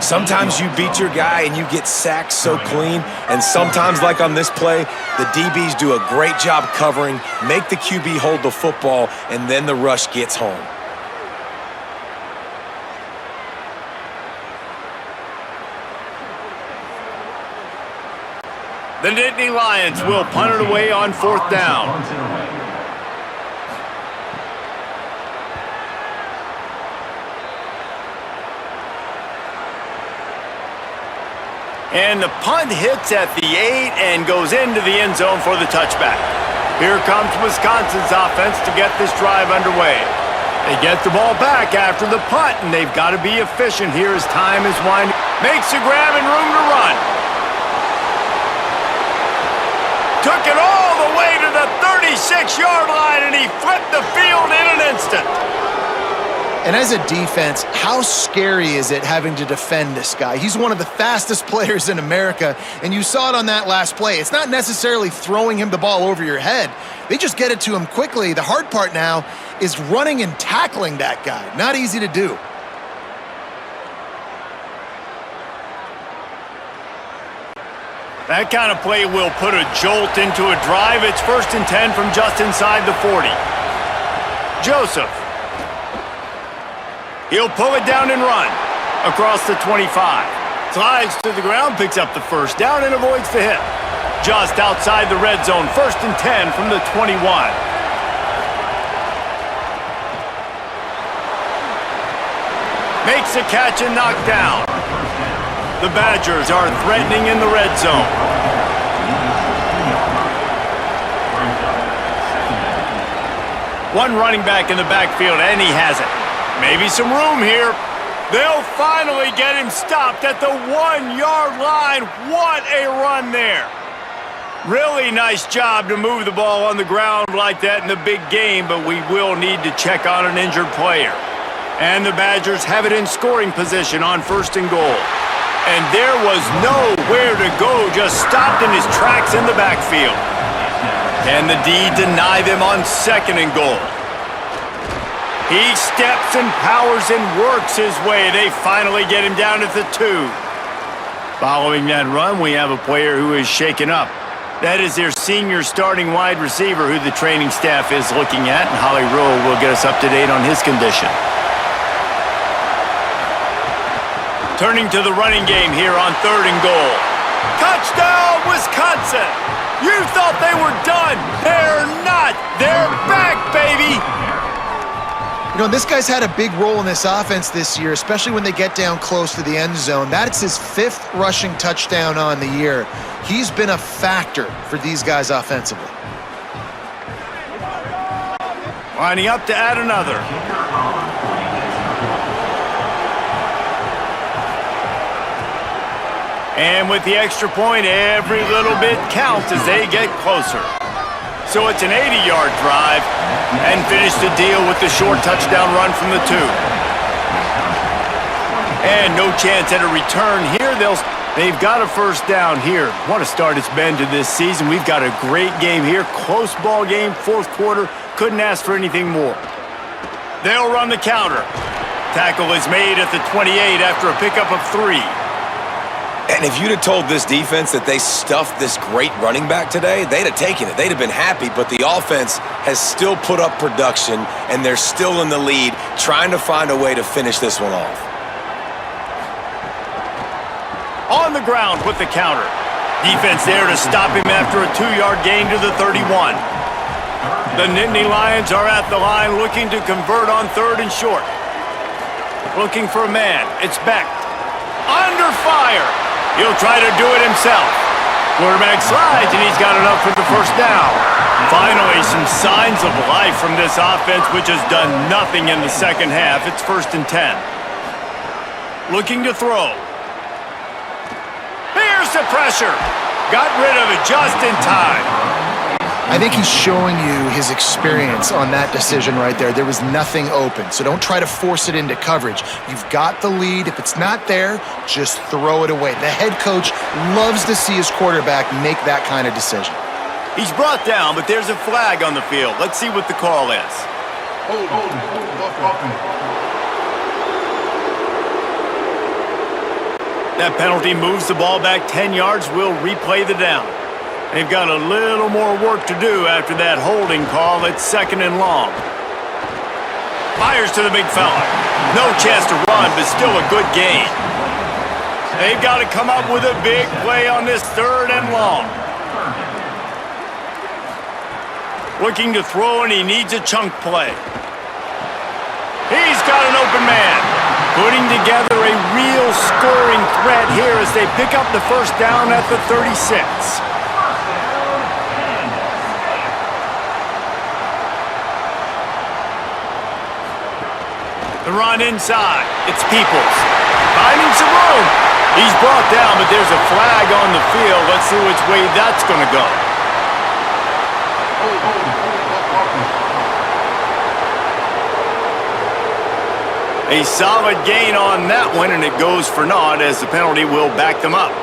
Sometimes you beat your guy and you get sacked so clean, and sometimes, like on this play, the DBs do a great job covering, make the QB hold the football, and then the rush gets home. The Nittany Lions will punt it away on fourth down. And the punt hits at the 8 and goes into the end zone for the touchback. Here comes Wisconsin's offense to get this drive underway. They get the ball back after the punt, and they've got to be efficient here as time is winding. Makes a grab and room to run. Took it all the way to the 36-yard line, and he flipped the field in an instant. And as a defense, how scary is it having to defend this guy? He's one of the fastest players in America, and you saw it on that last play. It's not necessarily throwing him the ball over your head. They just get it to him quickly. The hard part now is running and tackling that guy. Not easy to do. That kind of play will put a jolt into a drive. It's 1st and 10 from just inside the 40. Joseph. He'll pull it down and run across the 25. Slides to the ground, picks up the first down, and avoids the hit. Just outside the red zone, 1st and 10 from the 21. Makes a catch and knocked down. The Badgers are threatening in the red zone. One running back in the backfield, and he has it. Maybe some room here. They'll finally get him stopped at the 1-yard line. What a run there. Really nice job to move the ball on the ground like that in the big game, but we will need to check on an injured player. And the Badgers have it in scoring position on 1st and goal. And there was nowhere to go, just stopped in his tracks in the backfield. Can the D deny them on 2nd and goal? He steps and powers and works his way. They finally get him down at the 2. Following that run, we have a player who is shaken up. That is their senior starting wide receiver who the training staff is looking at, and Holly Rowe will get us up to date on his condition. Turning to the running game here on 3rd and goal. Touchdown, Wisconsin! You thought they were done. They're not. They're back, baby! You know, this guy's had a big role in this offense this year, especially when they get down close to the end zone. That's his 5th rushing touchdown on the year. He's been a factor for these guys offensively. Lining up to add another. And with the extra point, every little bit counts as they get closer. So it's an 80-yard drive, and finish the deal with the short touchdown run from the 2. And no chance at a return here. They've got a first down here. What a start it's been to this season. We've got a great game here. Close ball game, 4th quarter. Couldn't ask for anything more. They'll run the counter. Tackle is made at the 28 after a pickup of 3. And if you'd have told this defense that they stuffed this great running back today, they'd have taken it. They'd have been happy, but the offense has still put up production, and they're still in the lead, trying to find a way to finish this one off. On the ground with the counter. Defense there to stop him after a 2-yard gain to the 31. The Nittany Lions are at the line looking to convert on 3rd and short. Looking for a man. It's Beck. Under fire. He'll try to do it himself. Quarterback slides, and he's got enough for the first down. Finally, some signs of life from this offense, which has done nothing in the second half. It's 1st and 10. Looking to throw. Here's the pressure. Got rid of it just in time. I think he's showing you his experience on that decision right there. There was nothing open, so don't try to force it into coverage. You've got the lead. If it's not there, just throw it away. The head coach loves to see his quarterback make that kind of decision. He's brought down, but there's a flag on the field. Let's see what the call is. That penalty moves the ball back 10 yards. We'll replay the down. They've got a little more work to do after that holding call. It's 2nd and long. Fires to the big fella. No chance to run, but still a good gain. They've got to come up with a big play on this 3rd and long. Looking to throw, and he needs a chunk play. He's got an open man. Putting together a real scoring threat here as they pick up the first down at the 36. The run inside. It's Peoples. Finding some room. He's brought down, but there's a flag on the field. Let's see which way that's going to go. A solid gain on that one, and it goes for naught as the penalty will back them up.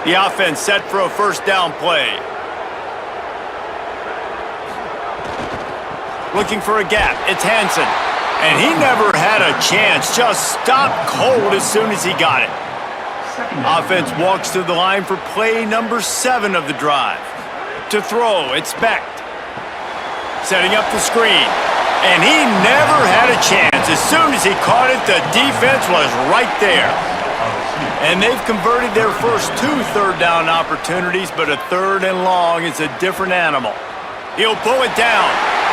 The offense set for a first down play. Looking for a gap. It's Hansen. And he never had a chance. Just stopped cold as soon as he got it. Offense walks to the line for play number 7 of the drive. To throw, it's Beck. Setting up the screen. And he never had a chance. As soon as he caught it, the defense was right there. And they've converted their first 2 third-down opportunities, but a 3rd and long is a different animal. He'll pull it down.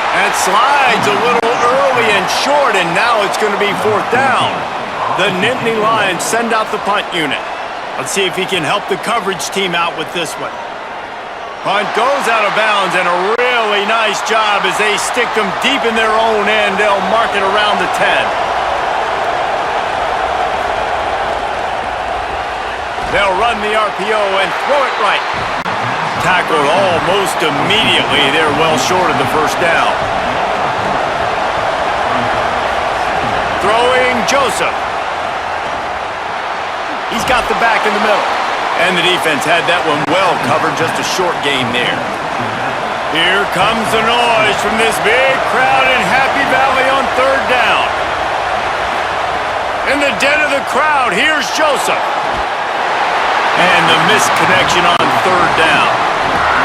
And slides a little early and short, and now it's going to be 4th down. The Nittany Lions send out the punt unit. Let's see if he can help the coverage team out with this one. Punt goes out of bounds, and a really nice job as they stick them deep in their own end. They'll mark it around the 10. They'll run the RPO and throw it right. Tackled almost immediately. They're well short of the 1st down. Throwing Joseph. He's got the back in the middle. And the defense had that one well covered. Just a short game there. Here comes the noise from this big crowd in Happy Valley on 3rd down. In the den of the crowd, here's Joseph. And the missed connection on 3rd down.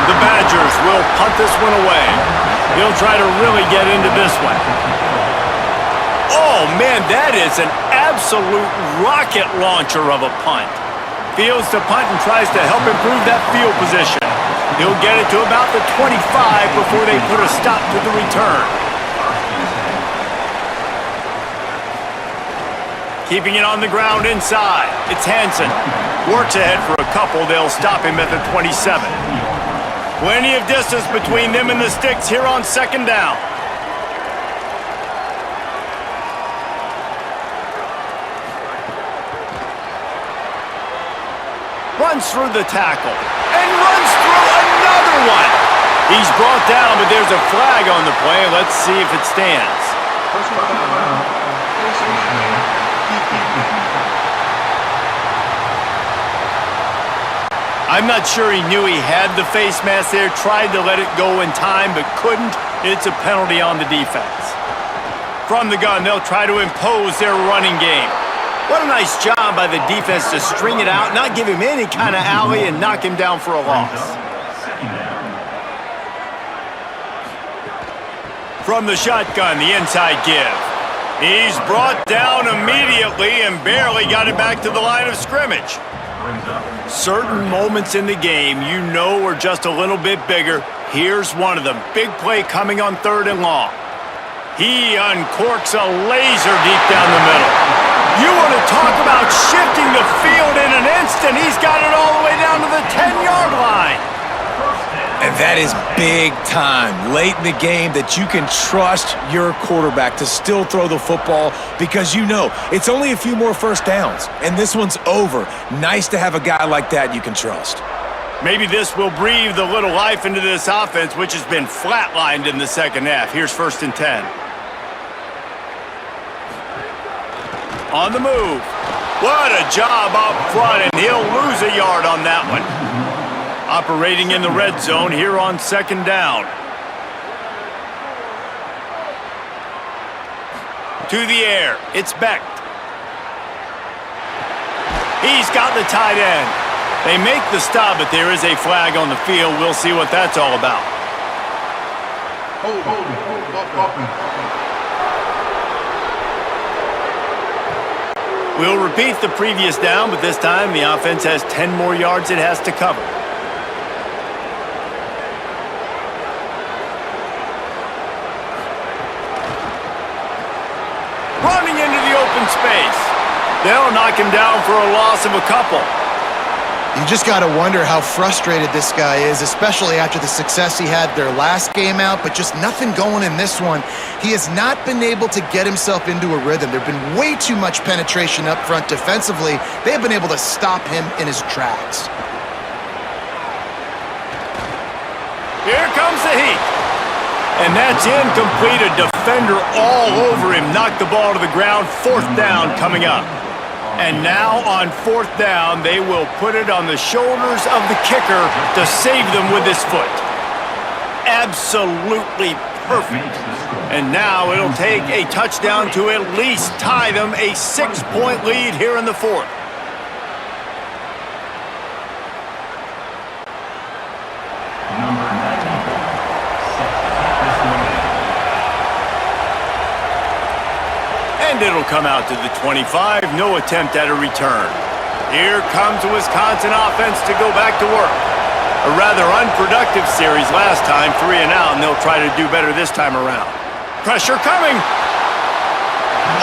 The Badgers will punt this one away. He'll try to really get into this one. Oh, man, that is an absolute rocket launcher of a punt. Fields the punt and tries to help improve that field position. He'll get it to about the 25 before they put a stop to the return. Keeping it on the ground inside. It's Hansen. Works ahead for a couple. They'll stop him at the 27. Plenty of distance between them and the sticks here on 2nd down. Runs through the tackle. And runs through another one. He's brought down, but there's a flag on the play. Let's see if it stands. I'm not sure he knew he had the face mask there, tried to let it go in time, but couldn't. It's a penalty on the defense. From the gun, they'll try to impose their running game. What a nice job by the defense to string it out, not give him any kind of alley, and knock him down for a loss. From the shotgun, the inside give. He's brought down immediately and barely got it back to the line of scrimmage. Certain moments in the game you know are just a little bit bigger. Here's one of them. Big play coming on 3rd and long. He uncorks a laser deep down the middle. You want to talk about shifting the field in an instant. He's got it all the way down to the 10-yard line. And that is big time, late in the game, that you can trust your quarterback to still throw the football because you know it's only a few more 1st downs, and this one's over. Nice to have a guy like that you can trust. Maybe this will breathe a little life into this offense, which has been flatlined in the 2nd half. Here's 1st and 10. On the move. What a job up front, and he'll lose a yard on that one. Operating in the red zone here on 2nd down. To the air. It's Becht. He's got the tight end. They make the stop, but there is a flag on the field. We'll see what that's all about. We'll repeat the previous down, but this time the offense has 10 more yards it has to cover. Running into the open space. They'll knock him down for a loss of a couple. You just got to wonder how frustrated this guy is, especially after the success he had their last game out, but just nothing going in this one. He has not been able to get himself into a rhythm. There's been way too much penetration up front defensively. They've been able to stop him in his tracks. Here comes the heat. And that's incomplete. A defender all over him. Knocked the ball to the ground. 4th down coming up. And now on 4th down, they will put it on the shoulders of the kicker to save them with his foot. Absolutely perfect. And now it'll take a touchdown to at least tie them a 6-point lead here in the 4th. it'll come out to the 25. No attempt at a return. Here comes the Wisconsin offense to go back to work. A rather unproductive series last time, 3 and out, and they'll try to do better this time around. Pressure coming.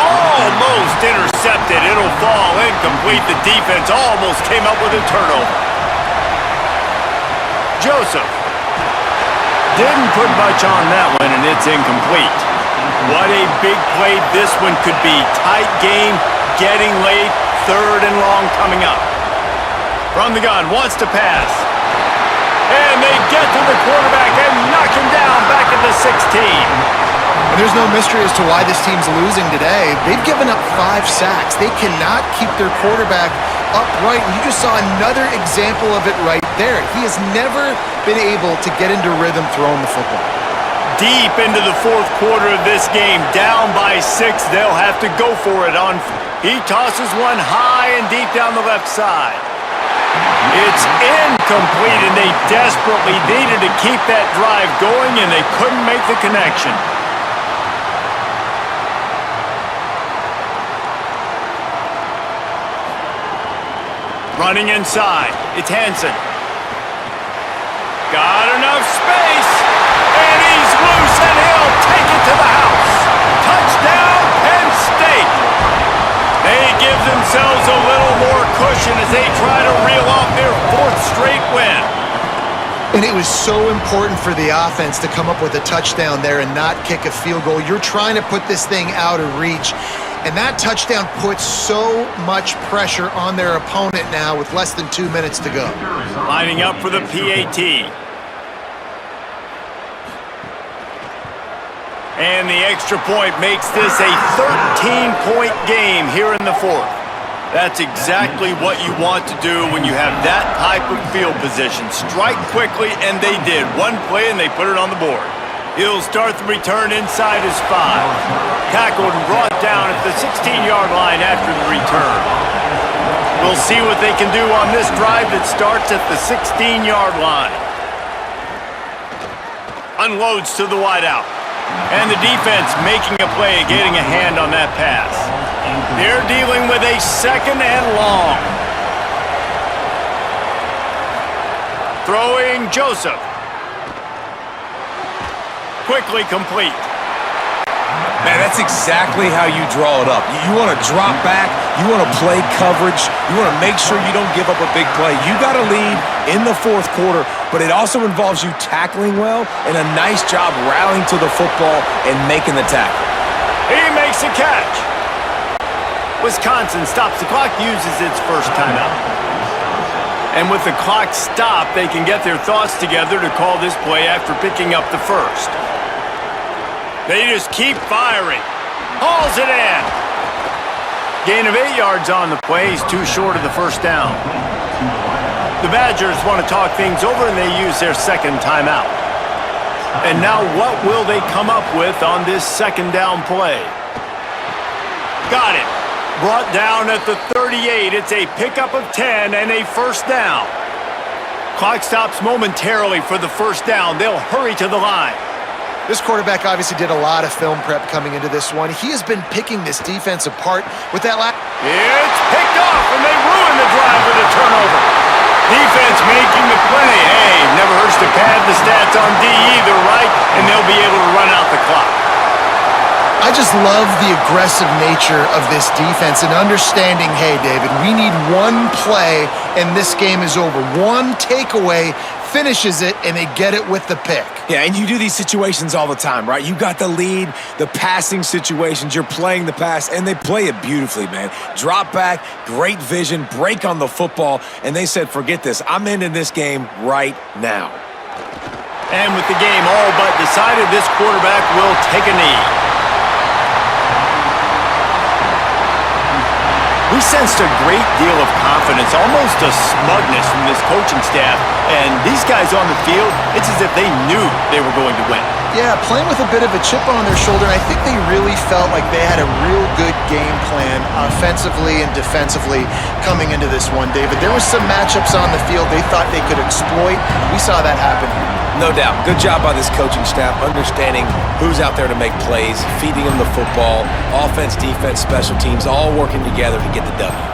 Almost intercepted. It'll fall incomplete. The defense almost came up with a turnover. Joseph didn't put much on that one, and it's incomplete. What a big play this one could be. Tight game, getting late, 3rd and long coming up. From the gun, wants to pass. And they get to the quarterback and knock him down back at the 16. And there's no mystery as to why this team's losing today. They've given up 5 sacks. They cannot keep their quarterback upright. And you just saw another example of it right there. He has never been able to get into rhythm throwing the football. Deep into the 4th quarter of this game, down by 6, they'll have to go for it on. He tosses one high and deep down the left side. It's incomplete, and they desperately needed to keep that drive going, and they couldn't make the connection. Running inside, it's Hansen. Got enough space, and he's loose, and he'll take it to the house. Touchdown, Penn State. They give themselves a little more cushion as they try to reel off their 4th straight win. And it was so important for the offense to come up with a touchdown there and not kick a field goal. You're trying to put this thing out of reach. And that touchdown puts so much pressure on their opponent now with less than 2 minutes to go. Lining up for the PAT. And the extra point makes this a 13-point game here in the 4th. That's exactly what you want to do when you have that type of field position. Strike quickly, and they did. One play, and they put it on the board. He'll start the return inside his 5. Tackled and brought down at the 16-yard line after the return. We'll see what they can do on this drive that starts at the 16-yard line. Unloads to the wideout. And the defense making a play, getting a hand on that pass. They're dealing with a 2nd and long. Throwing Joseph. Quickly complete. Man, that's exactly how you draw it up. You want to drop back. You want to play coverage. You want to make sure you don't give up a big play. You got to lead in the 4th quarter, but it also involves you tackling well and a nice job rallying to the football and making the tackle. He makes a catch. Wisconsin stops the clock, uses its first timeout. And with the clock stopped, they can get their thoughts together to call this play after picking up the 1st. They just keep firing. Hauls it in. Gain of 8 yards on the play. He's too short of the 1st down. The Badgers want to talk things over, and they use their 2nd timeout. And now what will they come up with on this 2nd down play? Got it. Brought down at the 38. It's a pickup of 10 and a 1st down. Clock stops momentarily for the 1st down. They'll hurry to the line. This quarterback obviously did a lot of film prep coming into this one. He has been picking this defense apart with that last... It's picked off, and they ruin the drive with a turnover. Defense making the play. Hey, never hurts to pad the stats on D either, right? And they'll be able to run out the clock. I just love the aggressive nature of this defense and understanding, hey, David, we need one play and this game is over. One takeaway finishes it, and they get it with the pick. Yeah, and you do these situations all the time, right? You got the lead, the passing situations, you're playing the pass, and they play it beautifully, man. Drop back, great vision, break on the football, and they said, forget this. I'm ending this game right now. And with the game all but decided, this quarterback will take a knee. We sensed a great deal of confidence, almost a smugness from this coaching staff. And these guys on the field, it's as if they knew they were going to win. Yeah, playing with a bit of a chip on their shoulder. And I think they really felt like they had a real good game plan offensively and defensively coming into this one, David. There was some matchups on the field they thought they could exploit. We saw that happen here. No doubt. Good job by this coaching staff, understanding who's out there to make plays, feeding them the football, offense, defense, special teams, all working together to get the W.